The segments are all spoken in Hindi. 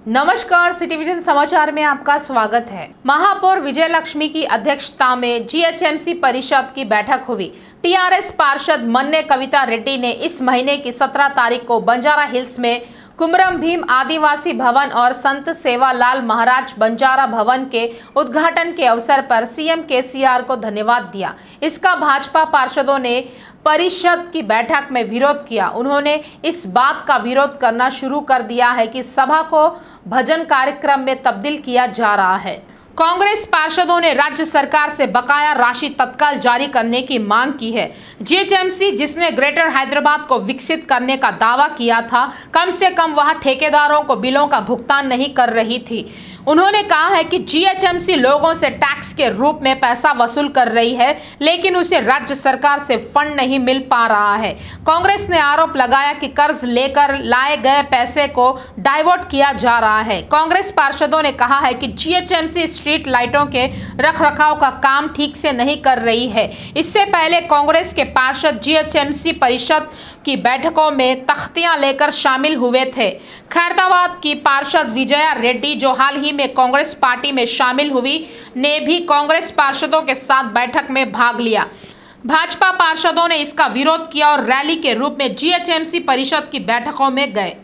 नमस्कार, सिटी विजन समाचार में आपका स्वागत है। महापौर विजय लक्ष्मी की अध्यक्षता में जीएचएमसी परिषद की बैठक हुई। टीआरएस पार्षद मन्ने कविता रेड्डी ने इस महीने की 17 तारीख को बंजारा हिल्स में कुमरम भीम आदिवासी भवन और संत सेवालाल महाराज बंजारा भवन के उद्घाटन के अवसर पर सीएम केसीआर को धन्यवाद दिया। इसका भाजपा पार्षदों ने परिषद की बैठक में विरोध किया। उन्होंने इस बात का विरोध करना शुरू कर दिया है कि सभा को भजन कार्यक्रम में तब्दील किया जा रहा है। कांग्रेस पार्षदों ने राज्य सरकार से बकाया राशि तत्काल जारी करने की मांग की है। जीएचएमसी जिसने ग्रेटर हैदराबाद को विकसित करने का दावा किया था, कम से कम वह ठेकेदारों को बिलों का भुगतान नहीं कर रही थी। उन्होंने कहा है कि जीएचएमसी लोगों से टैक्स के रूप में पैसा वसूल कर रही है, लेकिन उसे राज्य सरकार से फंड नहीं मिल पा रहा है। कांग्रेस ने आरोप लगाया कि कर्ज लेकर लाए गए पैसे को डाइवर्ट किया जा रहा है। कांग्रेस पार्षदों ने कहा है कि जीएचएमसी स्ट्रीट लाइटों के रखरखाव का काम ठीक से नहीं कर रही है। इससे पहले कांग्रेस के पार्षद जीएचएमसी परिषद की बैठकों में तख्तियां लेकर शामिल हुए थे। खैरताबाद की पार्षद विजया रेड्डी, जो हाल ही में कांग्रेस पार्टी में शामिल हुई, ने भी कांग्रेस पार्षदों के साथ बैठक में भाग लिया। भाजपा पार्षदों ने इसका विरोध किया और रैली के रूप में जीएचएमसी परिषद की बैठकों में गए।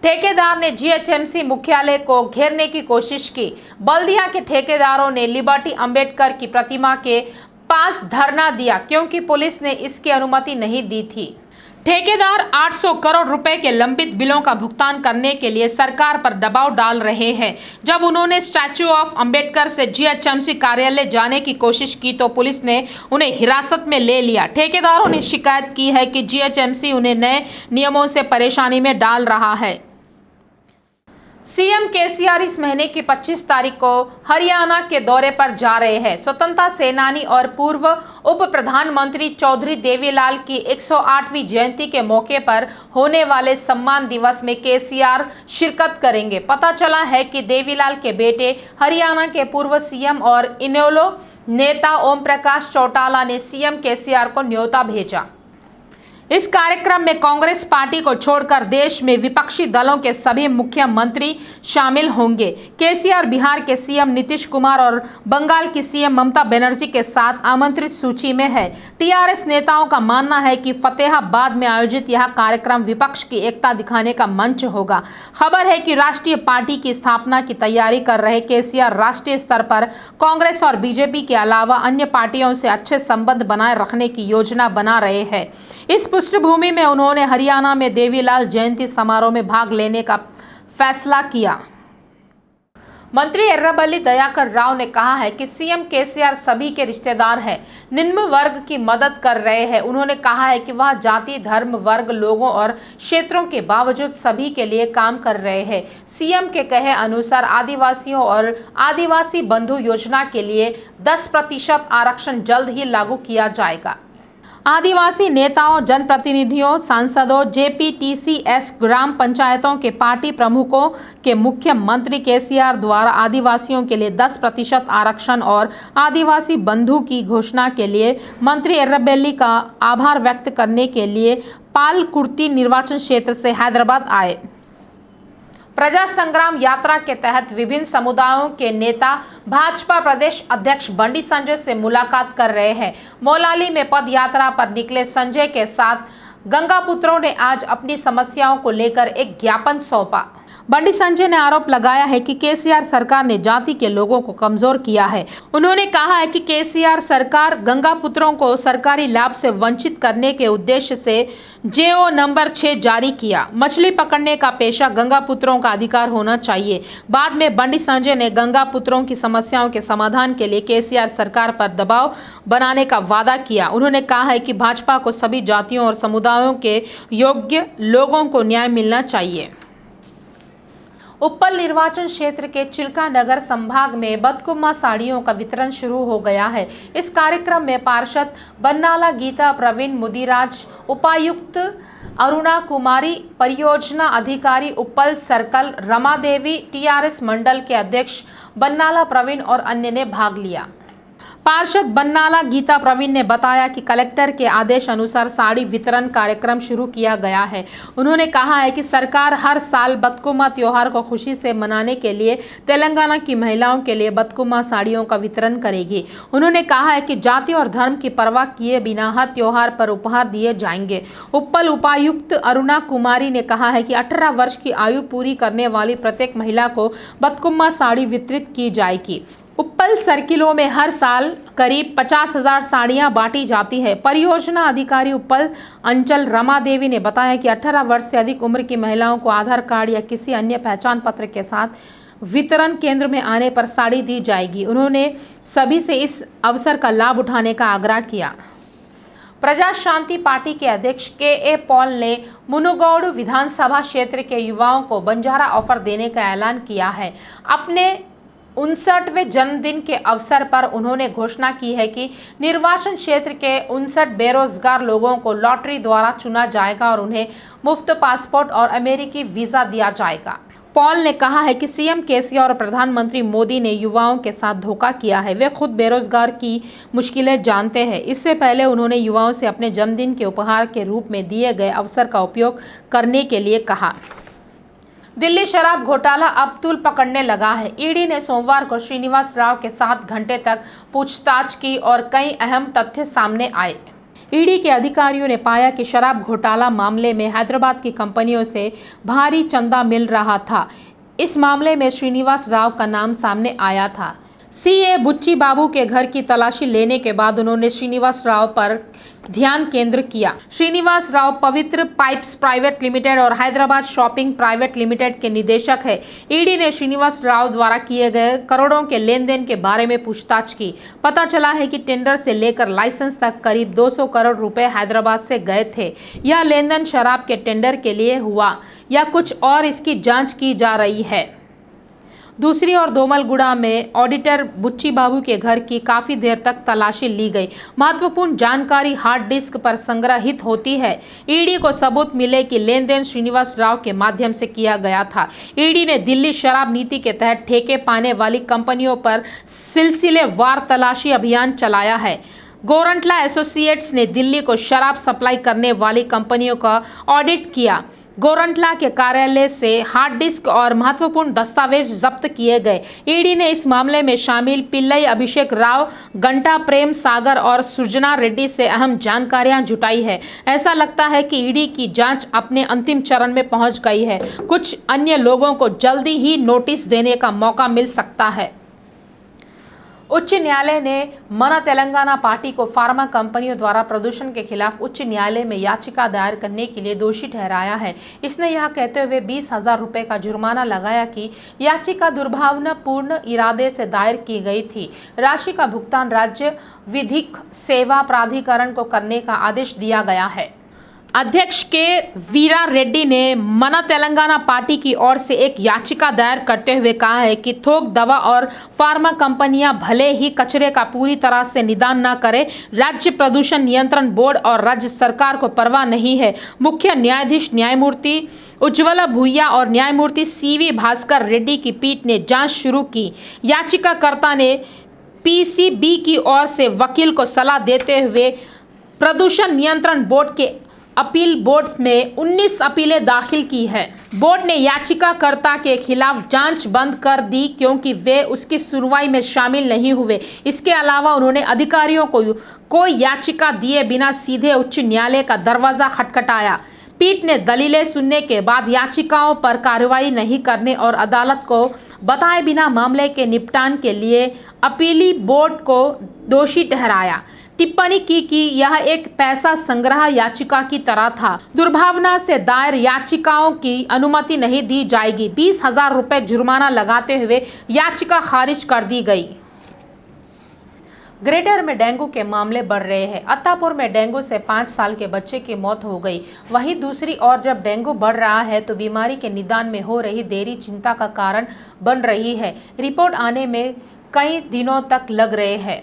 ठेकेदार ने जीएचएमसी मुख्यालय को घेरने की कोशिश की। बल्दिया के ठेकेदारों ने लिबर्टी अंबेडकर की प्रतिमा के पास धरना दिया क्योंकि पुलिस ने इसकी अनुमति नहीं दी थी। ठेकेदार 800 करोड़ रुपए के लंबित बिलों का भुगतान करने के लिए सरकार पर दबाव डाल रहे हैं। जब उन्होंने स्टैच्यू ऑफ अंबेडकर से जीएचएमसी कार्यालय जाने की कोशिश की तो पुलिस ने उन्हें हिरासत में ले लिया। ठेकेदारों ने शिकायत की है कि जीएचएमसी उन्हें नए नियमों से परेशानी में डाल रहा है। सीएम केसीआर इस महीने की 25 तारीख को हरियाणा के दौरे पर जा रहे हैं। स्वतंत्रता सेनानी और पूर्व उप प्रधानमंत्री चौधरी देवीलाल की 108वीं जयंती के मौके पर होने वाले सम्मान दिवस में केसीआर शिरकत करेंगे। पता चला है कि देवीलाल के बेटे हरियाणा के पूर्व सीएम और इनेलो नेता ओम प्रकाश चौटाला ने सीएम केसीआर को न्योता भेजा। इस कार्यक्रम में कांग्रेस पार्टी को छोड़कर देश में विपक्षी दलों के सभी मुख्यमंत्री शामिल होंगे। केसीआर बिहार के सीएम नीतीश कुमार और बंगाल की सीएम ममता बनर्जी के साथ आमंत्रित सूची में है। टीआरएस नेताओं का मानना है कि फतेहाबाद में आयोजित यह कार्यक्रम विपक्ष की एकता दिखाने का मंच होगा। खबर है कि राष्ट्रीय पार्टी की स्थापना की तैयारी कर रहे केसीआर राष्ट्रीय स्तर पर कांग्रेस और बीजेपी के अलावा अन्य पार्टियों से अच्छे संबंध बनाए रखने की योजना बना रहे हैं। इस पृष्ठभूमि में उन्होंने हरियाणा में देवीलाल जयंती समारोह में भाग लेने का फैसला किया। मंत्री एर्राबल्ली दयाकर राव ने कहा है कि सीएम केसीआर सभी के रिश्तेदार हैं, निम्न वर्ग की मदद कर रहे हैं। उन्होंने कहा है कि वह जाति, धर्म, वर्ग, लोगों और क्षेत्रों के बावजूद सभी के लिए काम कर रहे हैं। सीएम के कहे अनुसार आदिवासियों और आदिवासी बंधु योजना के लिए 10% आरक्षण जल्द ही लागू किया जाएगा। आदिवासी नेताओं, जनप्रतिनिधियों, सांसदों, जेपीटीसीएस, ग्राम पंचायतों के पार्टी प्रमुखों के मुख्यमंत्री केसीआर द्वारा आदिवासियों के लिए 10% आरक्षण और आदिवासी बंधु की घोषणा के लिए मंत्री एर्राबल्ली का आभार व्यक्त करने के लिए पालकुर्ती निर्वाचन क्षेत्र से हैदराबाद आए। प्रजा संग्राम यात्रा के तहत विभिन्न समुदायों के नेता भाजपा प्रदेश अध्यक्ष बंडी संजय से मुलाकात कर रहे हैं। मौलाली में पद यात्रा पर निकले संजय के साथ गंगापुत्रों ने आज अपनी समस्याओं को लेकर एक ज्ञापन सौंपा। बंडी संजय ने आरोप लगाया है कि केसीआर सरकार ने जाति के लोगों को कमजोर किया है। उन्होंने कहा है कि केसीआर सरकार गंगापुत्रों को सरकारी लाभ से वंचित करने के उद्देश्य से जेओ नंबर 6 जारी किया। मछली पकड़ने का पेशा गंगापुत्रों का अधिकार होना चाहिए। बाद में बंडी संजय ने गंगापुत्रों की समस्याओं के समाधान के लिए केसीआर सरकार पर दबाव बनाने का वादा किया। उन्होंने कहा है कि भाजपा को सभी जातियों और समुदायों के योग्य लोगों को न्याय मिलना चाहिए। उप्पल निर्वाचन क्षेत्र के चिल्का नगर संभाग में बदकुम्मा साड़ियों का वितरण शुरू हो गया है। इस कार्यक्रम में पार्षद बन्नाला गीता, प्रवीण मुदिराज, उपायुक्त अरुणा कुमारी, परियोजना अधिकारी उप्पल सर्कल रमा देवी, टीआरएस मंडल के अध्यक्ष बन्नाला प्रवीण और अन्य ने भाग लिया। पार्षद बन्नाला गीता प्रवीण ने बताया कि कलेक्टर के आदेश अनुसार साड़ी वितरण कार्यक्रम शुरू किया गया है। उन्होंने कहा है कि सरकार हर साल बतकुमा त्योहार को खुशी से मनाने के लिए तेलंगाना की महिलाओं के लिए बतकुमा साड़ियों का वितरण करेगी। उन्होंने कहा है कि जाति और धर्म की परवाह किए बिना हर त्योहार पर उपहार दिए जाएंगे। उप्पल उपायुक्त अरुणा कुमारी ने कहा है कि 18 वर्ष की आयु पूरी करने वाली प्रत्येक महिला को बतकुमा साड़ी वितरित की जाएगी। उप्पल सर्किलों में हर साल करीब 50,000 साड़ियां बांटी जाती है। परियोजना अधिकारी उप्पल अंचल रमा देवी ने बताया कि 18 वर्ष से अधिक उम्र की महिलाओं को आधार कार्ड या किसी अन्य पहचान पत्र के साथ वितरण केंद्र में आने पर साड़ी दी जाएगी। उन्होंने सभी से इस अवसर का लाभ उठाने का आग्रह किया। प्रजा शांति पार्टी के अध्यक्ष के पॉल ने मुनुगौड़ विधानसभा क्षेत्र के युवाओं को बंजारा ऑफर देने का ऐलान किया है। अपने 59वें जन्मदिन के अवसर पर उन्होंने घोषणा की है कि निर्वाचन क्षेत्र के 59 बेरोजगार लोगों को लॉटरी द्वारा चुना जाएगा और उन्हें मुफ्त पासपोर्ट और अमेरिकी वीजा दिया जाएगा। पॉल ने कहा है कि सीएम केसीआर और प्रधानमंत्री मोदी ने युवाओं के साथ धोखा किया है। वे खुद बेरोजगार की मुश्किलें जानते हैं। इससे पहले उन्होंने युवाओं से अपने जन्मदिन के उपहार के रूप में दिए गए अवसर का उपयोग करने के लिए कहा। दिल्ली शराब घोटाला अब तूल पकड़ने लगा है। ईडी ने सोमवार को श्रीनिवास राव के 7 घंटे तक पूछताछ की और कई अहम तथ्य सामने आए। ईडी के अधिकारियों ने पाया कि शराब घोटाला मामले में हैदराबाद की कंपनियों से भारी चंदा मिल रहा था। इस मामले में श्रीनिवास राव का नाम सामने आया था। सीए बुच्ची बाबू के घर की तलाशी लेने के बाद उन्होंने श्रीनिवास राव पर ध्यान केंद्र किया। श्रीनिवास राव पवित्र पाइप्स प्राइवेट लिमिटेड और हैदराबाद शॉपिंग प्राइवेट लिमिटेड के निदेशक है। ईडी ने श्रीनिवास राव द्वारा किए गए करोड़ों के लेन देन के बारे में पूछताछ की। पता चला है कि टेंडर से लेकर लाइसेंस तक करीब 200 करोड़ रुपए हैदराबाद से गए थे। यह लेन देन शराब के टेंडर के लिए हुआ या कुछ और, इसकी जांच की जा रही है। दूसरी ओर दोमलगुड़ा में ऑडिटर बुच्ची बाबू के घर की काफी देर तक तलाशी ली गई। महत्वपूर्ण जानकारी हार्ड डिस्क पर संग्रहित होती है। ईडी को सबूत मिले कि लेन देन श्रीनिवास राव के माध्यम से किया गया था। ईडी ने दिल्ली शराब नीति के तहत ठेके पाने वाली कंपनियों पर सिलसिलेवार तलाशी अभियान चलाया है। गोरंटला एसोसिएट्स ने दिल्ली को शराब सप्लाई करने वाली कंपनियों का ऑडिट किया। गोरंटला के कार्यालय से हार्ड डिस्क और महत्वपूर्ण दस्तावेज जब्त किए गए। ईडी ने इस मामले में शामिल पिल्लई अभिषेक राव, घंटा प्रेम सागर और सृजना रेड्डी से अहम जानकारियां जुटाई है। ऐसा लगता है कि ईडी की जांच अपने अंतिम चरण में पहुंच गई है। कुछ अन्य लोगों को जल्दी ही नोटिस देने का मौका मिल सकता है। उच्च न्यायालय ने मना तेलंगाना पार्टी को फार्मा कंपनियों द्वारा प्रदूषण के खिलाफ उच्च न्यायालय में याचिका दायर करने के लिए दोषी ठहराया है। इसने यह कहते हुए 20,000 रुपये का जुर्माना लगाया कि याचिका दुर्भावनापूर्ण इरादे से दायर की गई थी। राशि का भुगतान राज्य विधिक सेवा प्राधिकरण को करने का आदेश दिया गया है। अध्यक्ष के वीरा रेड्डी ने मना तेलंगाना पार्टी की ओर से एक याचिका दायर करते हुए कहा है कि थोक दवा और फार्मा कंपनियां भले ही कचरे का पूरी तरह से निदान न करें, राज्य प्रदूषण नियंत्रण बोर्ड और राज्य सरकार को परवाह नहीं है। मुख्य न्यायाधीश न्यायमूर्ति उज्ज्वला भुइया और न्यायमूर्ति सीवी भास्कर रेड्डी की पीठ ने जांच शुरू की। याचिकाकर्ता ने पीसीबी की ओर से वकील को सलाह देते हुए प्रदूषण नियंत्रण बोर्ड के अपील बोर्ड में 19 अपीलें दाखिल की है। बोर्ड ने याचिकाकर्ता के खिलाफ जांच बंद कर दी क्योंकि वे उसकी सुनवाई में शामिल नहीं हुए। इसके अलावा उन्होंने अधिकारियों को कोई याचिका दिए बिना सीधे उच्च न्यायालय का दरवाजा खटखटाया। पीठ ने दलीलें सुनने के बाद याचिकाओं पर कार्रवाई नहीं करने और अदालत को बताए बिना मामले के निपटान के लिए अपीली बोर्ड को दोषी ठहराया। टिप्पणी की कि यह एक पैसा संग्रह याचिका की तरह था। दुर्भावना से दायर याचिकाओं की अनुमति नहीं दी जाएगी। 20,000 रुपये जुर्माना लगाते हुए याचिका खारिज कर दी गई। ग्रेटर में डेंगू के मामले बढ़ रहे हैं। अत्तापुर में डेंगू से 5 साल के बच्चे की मौत हो गई। वहीं दूसरी ओर जब डेंगू बढ़ रहा है तो बीमारी के निदान में हो रही देरी चिंता का कारण बन रही है। रिपोर्ट आने में कई दिनों तक लग रहे हैं।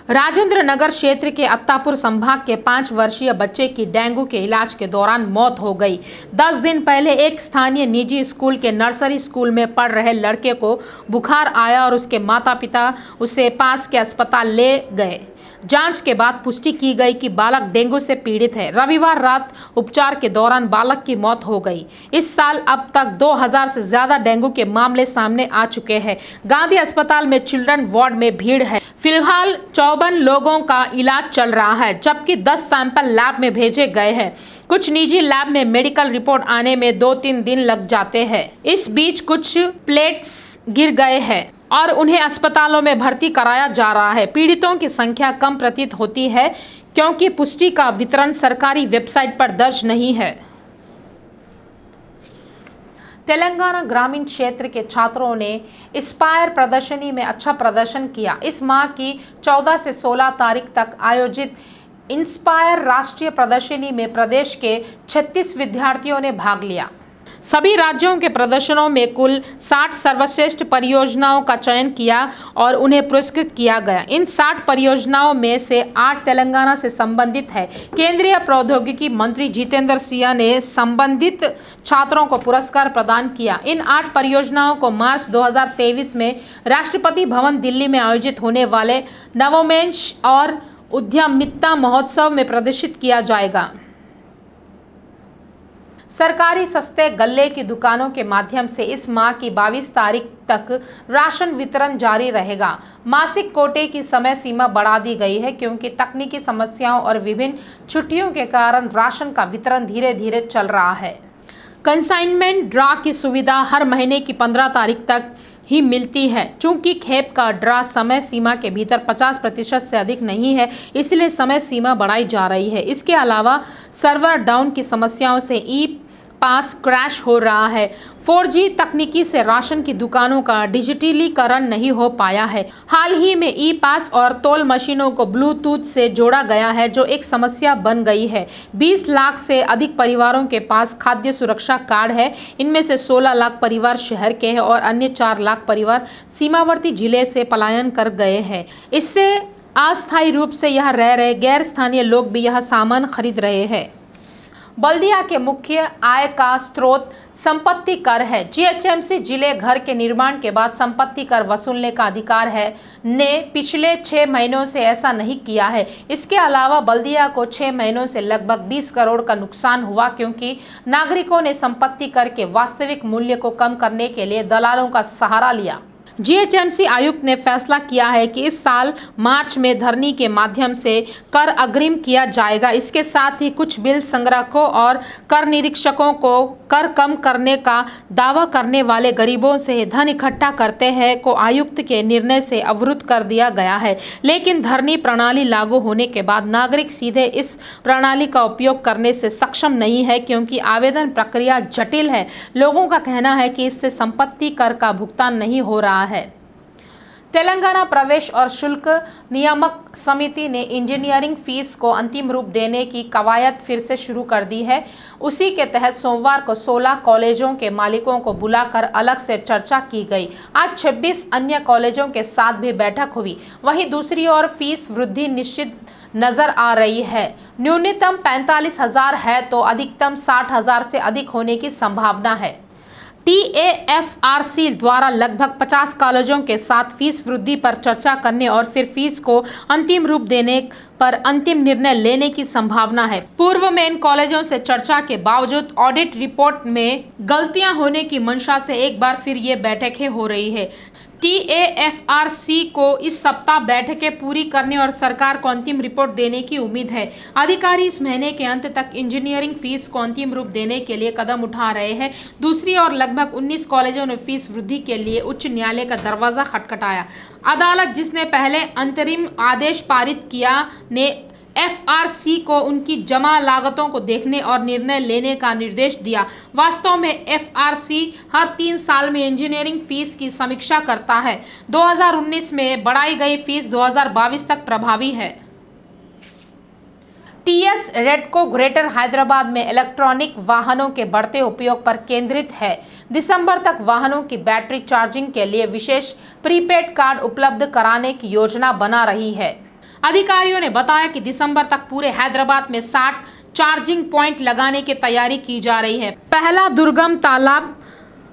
राजेंद्र नगर क्षेत्र के अत्तापुर संभाग के 5 वर्षीय बच्चे की डेंगू के इलाज के दौरान मौत हो गई। 10 दिन पहले एक स्थानीय निजी स्कूल के नर्सरी स्कूल में पढ़ रहे लड़के को बुखार आया और उसके माता पिता उसे पास के अस्पताल ले गए। जांच के बाद पुष्टि की गई कि बालक डेंगू से पीड़ित है। रविवार रात उपचार के दौरान बालक की मौत हो गई। इस साल अब तक 2000 से ज्यादा डेंगू के मामले सामने आ चुके हैं। गांधी अस्पताल में चिल्ड्रन वार्ड में भीड़ है। फिलहाल 54 लोगों का इलाज चल रहा है, जबकि 10 सैंपल लैब में भेजे गए हैं। कुछ निजी लैब में मेडिकल रिपोर्ट आने में 2-3 दिन लग जाते हैं। इस बीच कुछ प्लेट्स गिर गए हैं और उन्हें अस्पतालों में भर्ती कराया जा रहा है। पीड़ितों की संख्या कम प्रतीत होती है क्योंकि पुष्टि का वितरण सरकारी वेबसाइट पर दर्ज नहीं है। तेलंगाना ग्रामीण क्षेत्र के छात्रों ने इंस्पायर प्रदर्शनी में अच्छा प्रदर्शन किया। इस माह की 14 से 16 तारीख तक आयोजित इंस्पायर राष्ट्रीय प्रदर्शनी में प्रदेश के 36 विद्यार्थियों ने भाग लिया। सभी राज्यों के प्रदर्शनों में कुल 60 सर्वश्रेष्ठ परियोजनाओं का चयन किया और उन्हें पुरस्कृत किया गया। इन 60 परियोजनाओं में से 8 तेलंगाना से संबंधित है। केंद्रीय प्रौद्योगिकी मंत्री जितेंद्र सिंह ने संबंधित छात्रों को पुरस्कार प्रदान किया। इन 8 परियोजनाओं को मार्च 2023 में राष्ट्रपति भवन दिल्ली में आयोजित होने वाले नवोन्मेष और उद्यमिता महोत्सव में प्रदर्शित किया जाएगा। सरकारी सस्ते गल्ले की दुकानों के माध्यम से इस माह की 22 तारीख तक राशन वितरण जारी रहेगा। मासिक कोटे की समय सीमा बढ़ा दी गई है क्योंकि तकनीकी समस्याओं और विभिन्न छुट्टियों के कारण राशन का वितरण धीरे धीरे चल रहा है। कंसाइनमेंट ड्रा की सुविधा हर महीने की 15 तारीख तक ही मिलती है। चूंकि खेप का ड्रा समय सीमा के भीतर 50% से अधिक नहीं है, इसलिए समय सीमा बढ़ाई जा रही है। इसके अलावा सर्वर डाउन की समस्याओं से ई पास क्रैश हो रहा है। 4G तकनीकी से राशन की दुकानों का डिजिटलीकरण नहीं हो पाया है। हाल ही में ई पास और तोल मशीनों को ब्लूटूथ से जोड़ा गया है, जो एक समस्या बन गई है। 20 लाख से अधिक परिवारों के पास खाद्य सुरक्षा कार्ड है। इनमें से 16 लाख परिवार शहर के हैं और अन्य 4 लाख परिवार सीमावर्ती जिले से पलायन कर गए हैं। इससे अस्थायी रूप से यहाँ रह रहे गैर स्थानीय लोग भी यह सामान खरीद रहे हैं। बल्दिया के मुख्य आय का स्रोत संपत्ति कर है। जीएचएमसी जिले घर के निर्माण के बाद संपत्ति कर वसूलने का अधिकार है ने पिछले 6 महीनों से ऐसा नहीं किया है। इसके अलावा बल्दिया को 6 महीनों से लगभग 20 करोड़ का नुकसान हुआ क्योंकि नागरिकों ने संपत्ति कर के वास्तविक मूल्य को कम करने के लिए दलालों का सहारा लिया। जीएचएमसी आयुक्त ने फैसला किया है कि इस साल मार्च में धरनी के माध्यम से कर अग्रिम किया जाएगा। इसके साथ ही कुछ बिल संग्राहकों और कर निरीक्षकों को कर कम करने का दावा करने वाले गरीबों से धन इकट्ठा करते हैं को आयुक्त के निर्णय से अवरुद्ध कर दिया गया है। लेकिन धरनी प्रणाली लागू होने के बाद नागरिक सीधे इस प्रणाली का उपयोग करने से सक्षम नहीं है क्योंकि आवेदन प्रक्रिया जटिल है। लोगों का कहना है कि इससे संपत्ति कर का भुगतान नहीं हो रहा है। तेलंगाना प्रवेश और शुल्क नियामक समिति ने इंजीनियरिंग फीस को अंतिम रूप देने की कवायद फिर से शुरू कर दी है। उसी के तहत सोमवार को 16 कॉलेजों के मालिकों को बुलाकर अलग से चर्चा की गई। आज 26 अन्य कॉलेजों के साथ भी बैठक हुई। वहीं दूसरी ओर फीस वृद्धि निश्चित नजर आ रही है। न्यूनतम 45,000 है तो अधिकतम 60,000 से अधिक होने की संभावना है। TAFRC द्वारा लगभग 50 कॉलेजों के साथ फीस वृद्धि पर चर्चा करने और फिर फीस को अंतिम रूप देने पर अंतिम निर्णय लेने की संभावना है। पूर्व में इन कॉलेजों से चर्चा के बावजूद ऑडिट रिपोर्ट में गलतियां होने की मंशा से एक बार फिर ये बैठकें हो रही है। TAFRC को इस सप्ताह बैठकें पूरी करने और सरकार को अंतिम रिपोर्ट देने की उम्मीद है। अधिकारी इस महीने के अंत तक इंजीनियरिंग फीस को अंतिम रूप देने के लिए कदम उठा रहे हैं। दूसरी ओर लगभग 19 कॉलेजों ने फीस वृद्धि के लिए उच्च न्यायालय का दरवाजा खटखटाया। अदालत, जिसने पहले अंतरिम आदेश पारित किया, ने FRC को उनकी जमा लागतों को देखने और निर्णय लेने का निर्देश दिया। वास्तव में FRC हर 3 साल में इंजीनियरिंग फीस की समीक्षा करता है। 2019 में बढ़ाई गई फीस 2022 तक प्रभावी है। TS रेडको ग्रेटर हैदराबाद में इलेक्ट्रॉनिक वाहनों के बढ़ते उपयोग पर केंद्रित है। दिसंबर तक वाहनों की बैटरी चार्जिंग के लिए विशेष प्रीपेड कार्ड उपलब्ध कराने की योजना बना रही है। अधिकारियों ने बताया कि दिसंबर तक पूरे हैदराबाद में 60 चार्जिंग पॉइंट लगाने की तैयारी की जा रही है। पहला दुर्गम तालाब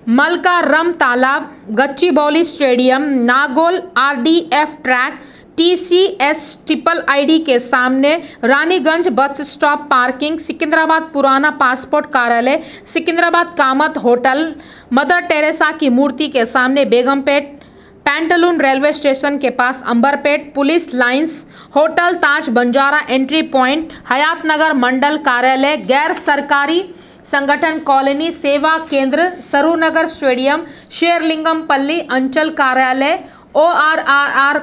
मलकारम तालाब, Gachibowli stadium, Nagole RDF track, TCS IIID के सामने, Raniganj bus stop parking, Secunderabad पुराना पासपोर्ट कार्यालय, Secunderabad Kamat hotel, mother Teresa की मूर्ति के सामने, बेगमपेट, पैंटलून रेलवे स्टेशन के पास, अंबरपेट, पुलिस लाइंस, होटल ताज बंजारा एंट्री पॉइंट, हयात नगर मंडल कार्यालय, गैर सरकारी संगठन कॉलोनी, सेवा केंद्र, सरूनगर स्टेडियम, शेरलिंगमपल्ली अंचल कार्यालय, ORRR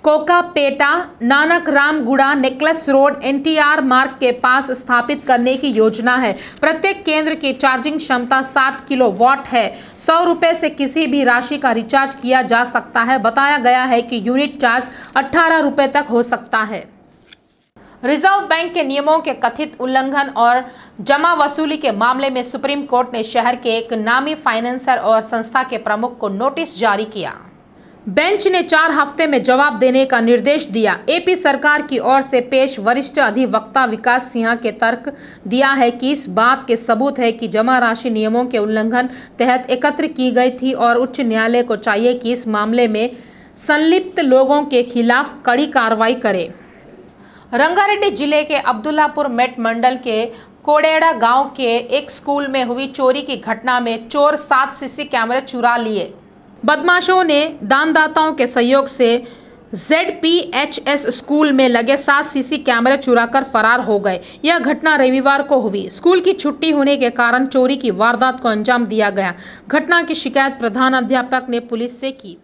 Kokapeta, Nanak Ramguda, necklace road, NTR मार्ग के पास स्थापित करने की योजना है। प्रत्येक केंद्र की चार्जिंग क्षमता 60 किलोवाट है। 100 रुपये से किसी भी राशि का रिचार्ज किया जा सकता है। बताया गया है कि यूनिट चार्ज 18 रुपये तक हो सकता है। रिजर्व बैंक के नियमों के कथित उल्लंघन और जमा वसूली के मामले में सुप्रीम कोर्ट ने शहर के एक नामी फाइनेंसर और संस्था के प्रमुख को नोटिस जारी किया। बेंच ने 4 हफ्ते में जवाब देने का निर्देश दिया। AP सरकार की ओर से पेश वरिष्ठ अधिवक्ता विकास सिन्हा के तर्क दिया है कि इस बात के सबूत है कि जमा राशि नियमों के उल्लंघन तहत एकत्र की गई थी और उच्च न्यायालय को चाहिए कि इस मामले में संलिप्त लोगों के खिलाफ कड़ी कार्रवाई करे। रंगारेड्डी जिले के अब्दुल्लापुर मेट मंडल के कोडेड़ा गांव के एक स्कूल में हुई चोरी की घटना में चोर 7 CC कैमरे चुरा लिए। बदमाशों ने दानदाताओं के सहयोग से ZPHS स्कूल में लगे 7 CC कैमरे चुराकर फरार हो गए। यह घटना रविवार को हुई। स्कूल की छुट्टी होने के कारण चोरी की वारदात को अंजाम दिया गया। घटना की शिकायत प्रधान अध्यापक ने पुलिस से की।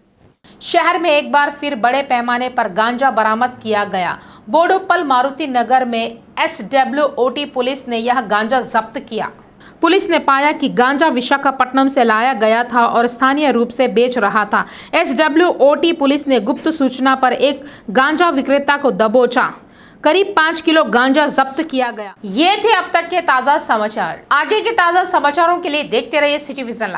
शहर में एक बार फिर बड़े पैमाने पर गांजा बरामद किया गया। बोडोपल मारुति नगर में SWOT पुलिस ने यह गांजा जब्त किया। पुलिस ने पाया कि गांजा विशाखापट्टनम से लाया गया था और स्थानीय रूप से बेच रहा था। SWOT पुलिस ने गुप्त सूचना पर एक गांजा विक्रेता को दबोचा। करीब 5 किलो गांजा जब्त किया गया। ये थे अब तक के ताजा समाचार। आगे के ताजा समाचारों के लिए देखते रहिए सिटी विजन लाइव।